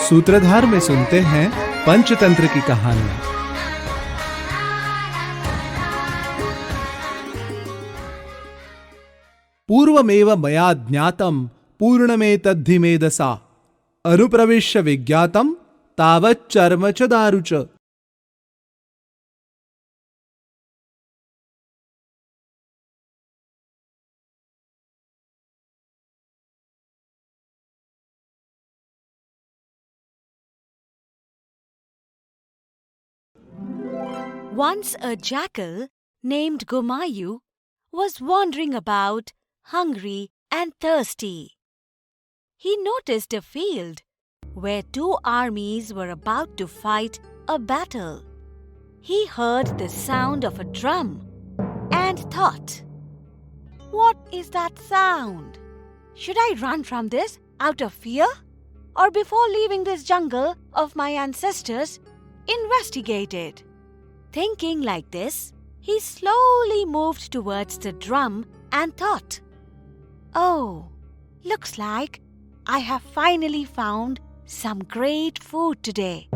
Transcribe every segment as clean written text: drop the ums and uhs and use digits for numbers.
सूत्रधार में सुनते हैं पंचतंत्र की कहानियां। पूर्वमेव मया ज्ञातं पूर्णमेतद्धि मेधसा अनुप्रविश्य विज्ञातं तावच्चर्म च दारु च। Once a jackal named Gomayu was wandering about, hungry and thirsty. He noticed a field where two armies were about to fight a battle. He heard the sound of a drum and thought, "What is that sound? Should I run from this out of fear? Or before leaving this jungle of my ancestors, investigate it?" Thinking like this, he slowly moved towards the drum and thought, "Oh, looks like I have finally found some great food today.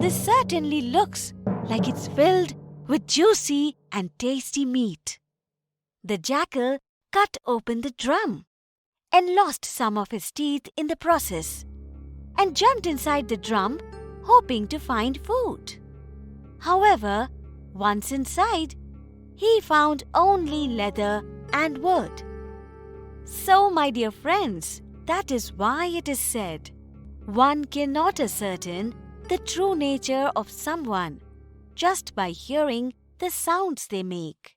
This certainly looks like it's filled with juicy and tasty meat." The jackal cut open the drum and lost some of his teeth in the process and jumped inside the drum hoping to find food. However, once inside, he found only leather and wood. So, my dear friends, that is why it is said, one cannot ascertain the true nature of someone just by hearing the sounds they make.